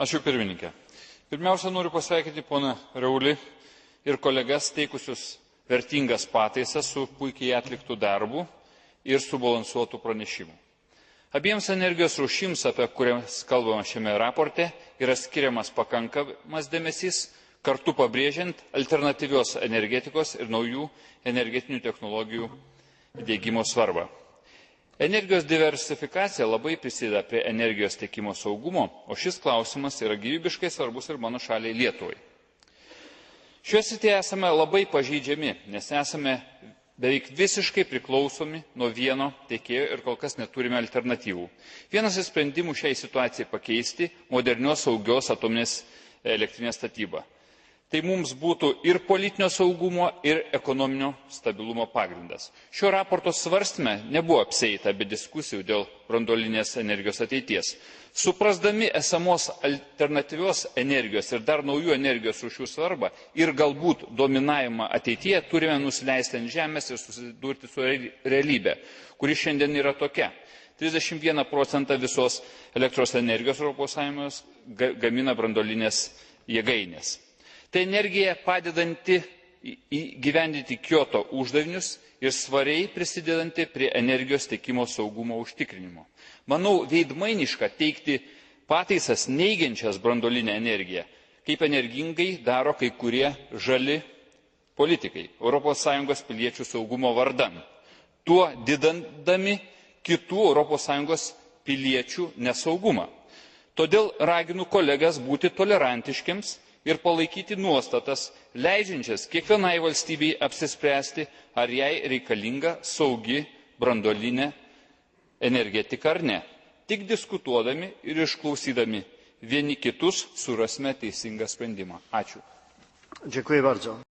Ačiū pirmininkė. Pirmiausia, noriu pasveikinti poną Reulį ir kolegas teikusius vertingas pataisas su puikiai atliktu darbu ir subalansuotu pranešimu. Abiems energijos rūšims, apie kurias kalbama šiame raporte, yra skiriamas pakankamas dėmesys, kartu pabrėžiant alternatyvios energetikos ir naujų energetinių technologijų įdiegimo svarbą. Energijos diversifikacija labai prisideda prie energijos tiekimo saugumo, o šis klausimas yra gyvybiškai svarbus ir mano šaliai Lietuvai. Šioje srityje esame labai pažeidžiami, nes esame beveik visiškai priklausomi nuo vieno tiekėjo ir kol kas neturime alternatyvų. Vienas iš sprendimų šiai situacijai pakeisti – modernios saugios atominės elektrinės statyba. Tai mums būtų ir politinio saugumo, ir ekonominio stabilumo pagrindas. Šio raporto svarstyme nebuvo apsieita be diskusijų dėl branduolinės energijos ateities. Suprasdami esamos alternatyvios energijos ir dar naujų energijos rūšių svarbą ir galbūt dominavimą ateityje, turime nusileisti ant žemės ir susidurti su realybe, kuri šiandien yra tokia. 31% visos elektros energijos Europos Sąjungos gamina branduolinės jėgainės. Tai energija padedanti įgyvendinti Kioto uždavinius ir svariai prisidedanti prie energijos tiekimo saugumo užtikrinimo. Manau, veidmainiška teikti pataisas neigiančias branduolinę energiją, kaip energingai daro kai kurie žali politikai Europos Sąjungos piliečių saugumo vardan, tuo didindami kitų Europos Sąjungos piliečių nesaugumą. Todėl raginu kolegas būti tolerantiškiams ir palaikyti nuostatas, leidžiančias kiekvienai valstybei apsispręsti, ar jai reikalinga saugi branduolinė energetika ar ne. Tik diskutuodami ir išklausydami vieni kitus surasime teisingą sprendimą. Ačiū. Dziękuję bardzo.